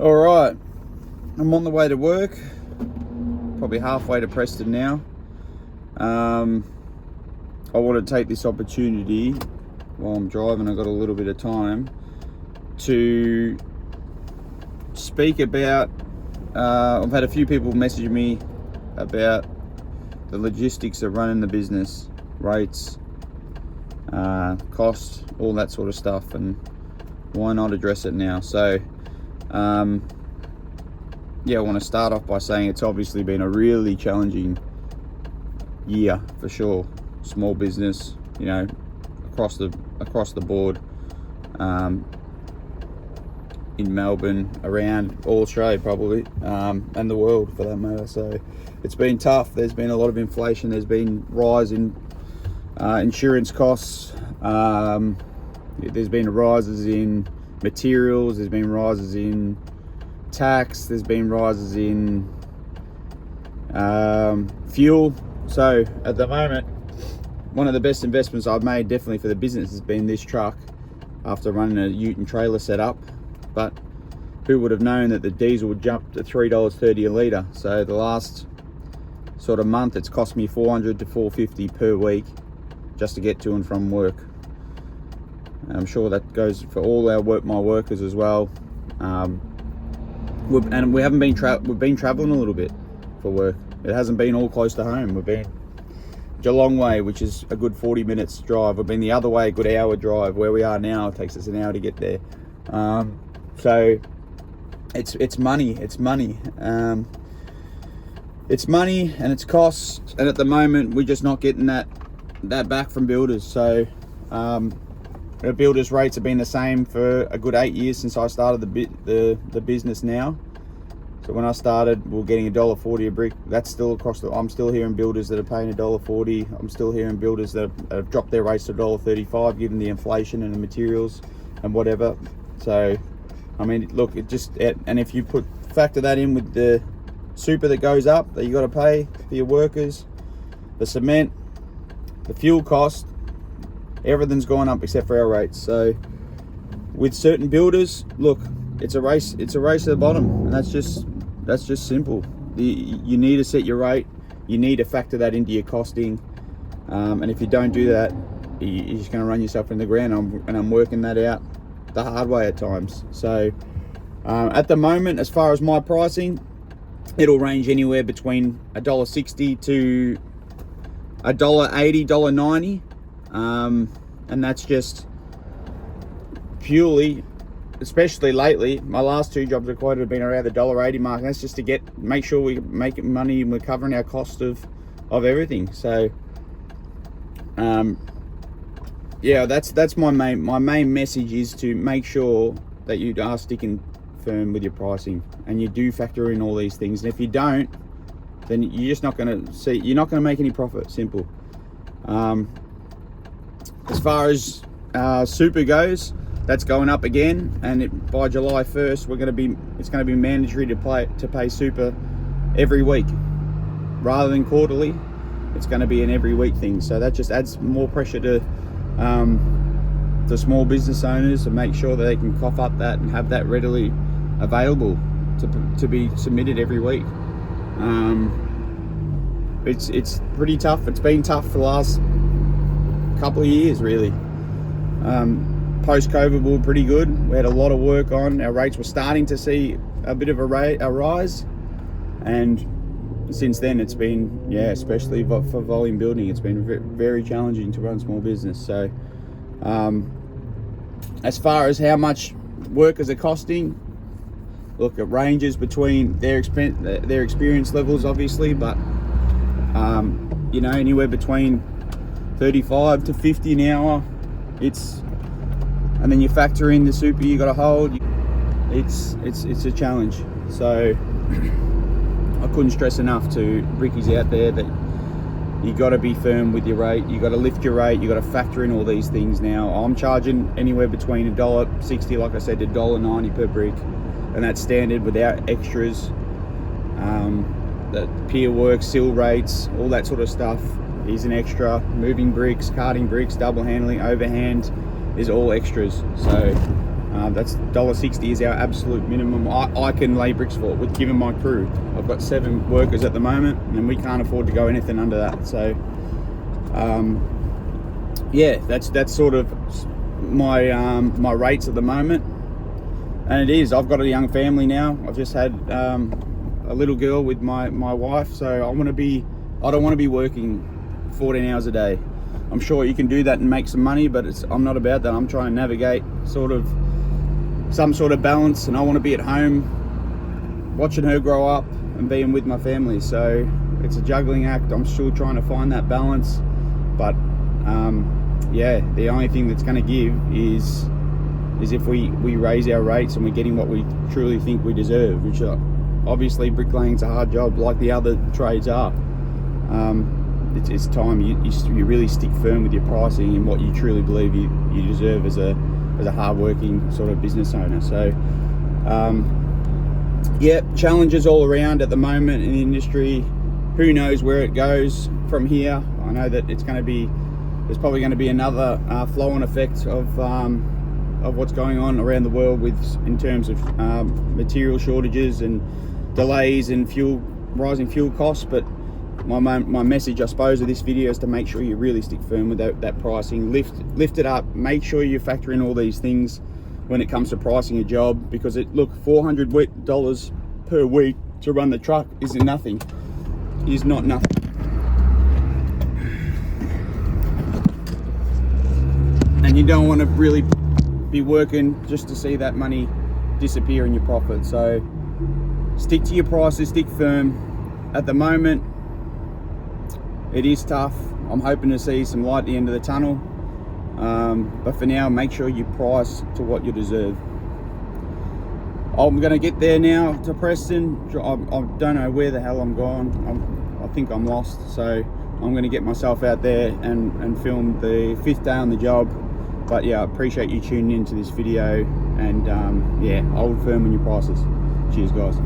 All right, I'm on the way to work, probably halfway to Preston now. I want to take this opportunity while I'm driving, I've got a little bit of time, to speak about, I've had a few people message me about the logistics of running the business, rates, costs, all that sort of stuff, and why not address it now. So yeah, I want to start off by saying it's obviously been a really challenging year for sure. Small business, you know, across the board, in Melbourne, around all Australia probably, and the world for that matter. So it's been tough. There's been a lot of inflation. There's been rise in insurance costs. There's been rises in materials. There's been rises in tax. There's been rises in fuel. So at the moment, one of the best investments I've made definitely for the business has been this truck, after running a ute and trailer setup. But who would have known that the diesel would jump to $3.30 a litre? So the last sort of month, it's cost me $400 to $450 per week just to get to and from work. And I'm sure that goes for all my workers as well. We've been travelling a little bit for work. It hasn't been all close to home. We've been Geelong way, which is a good 40 minutes drive. We've been the other way, a good hour drive. Where we are now, it takes us an hour to get there. So it's money. It's money. It's money and it's costs. And at the moment, we're just not getting that back from builders. So the builders' rates have been the same for a good 8 years since I started the business now. So when I started, we were getting $1.40 a brick. That's still across I'm still hearing builders that are paying $1.40. I'm still hearing builders that have dropped their rates to $1.35, given the inflation and the materials and whatever. So, I mean, look, and if you factor that in with the super that goes up that you got to pay for your workers, the cement, the fuel cost, everything's gone up except for our rates. So with certain builders, look, it's a race to the bottom, and that's just simple. You need to set your rate. You need to factor that into your costing, and if you don't do that, you're just going to run yourself in the ground. And I'm working that out the hard way at times. So at the moment, as far as my pricing, it'll range anywhere between $1.60 to $1.80, $1.90, and that's just purely, especially lately, my last two jobs I quoted have been around the $1.80 mark. And that's just to make sure we make money and we're covering our cost of everything. So yeah, that's my main message, is to make sure that you are sticking firm with your pricing and you do factor in all these things. And if you don't, then you're just not going to make any profit. Simple. As far as super goes, that's going up again, and by July 1st, it's going to be mandatory to pay super every week rather than quarterly. It's going to be an every week thing. So that just adds more pressure to the small business owners to make sure that they can cough up that and have that readily available to be submitted every week. It's pretty tough. It's been tough for the last couple of years, really. Post-COVID, we were pretty good. We had a lot of work on. Our rates were starting to see a bit of a rise, and since then it's been, especially for volume building, it's been very challenging to run small business. So as far as how much workers are costing, look, it ranges between their experience levels, obviously, but anywhere between 35 to 50 an hour. And then you factor in the super you got to hold. It's a challenge. So I couldn't stress enough to Rickies out there that you got to be firm with your rate. You got to lift your rate. You got to factor in all these things. Now I'm charging anywhere between $1.60, like I said, to $1.90 per brick, and that's standard without extras. The pier work, sill rates, all that sort of stuff is an extra. Moving bricks, carting bricks, double handling, overhand is all extras. So That's $1.60 is our absolute minimum I can lay bricks for with given my crew. I've got 7 workers at the moment, and we can't afford to go anything under that. So yeah, that's sort of my my rates at the moment. And it is, I've got a young family now. I've just had a little girl with my wife, so I don't want to be working 14 hours a day. I'm sure you can do that and make some money, but I'm not about that. I'm trying to navigate some sort of balance, and I want to be at home watching her grow up and being with my family. So it's a juggling act. I'm still trying to find that balance, but yeah, the only thing that's going to give is if we raise our rates and we're getting what we truly think we deserve, which obviously bricklaying's a hard job like the other trades are. It's time you really stick firm with your pricing and what you truly believe you deserve as a hard-working sort of business owner. So yeah, challenges all around at the moment in the industry. Who knows where it goes from here? I know that there's probably going to be another flow-on effect of what's going on around the world in terms of material shortages and delays and rising fuel costs. But my message, I suppose, of this video is to make sure you really stick firm with that pricing. Lift it up. Make sure you factor in all these things when it comes to pricing a job, because look, $400 per week to run the truck is nothing. Is not nothing. And you don't want to really be working just to see that money disappear in your profit. So stick to your prices, stick firm. At the moment, it is tough. I'm hoping to see some light at the end of the tunnel, but for now, make sure you price to what you deserve. I'm going to get there now to Preston. I don't know where the hell I'm going. I think I'm lost, so I'm going to get myself out there and film the 5th day on the job. But yeah, I appreciate you tuning into this video, and yeah, hold firm on your prices. Cheers, guys.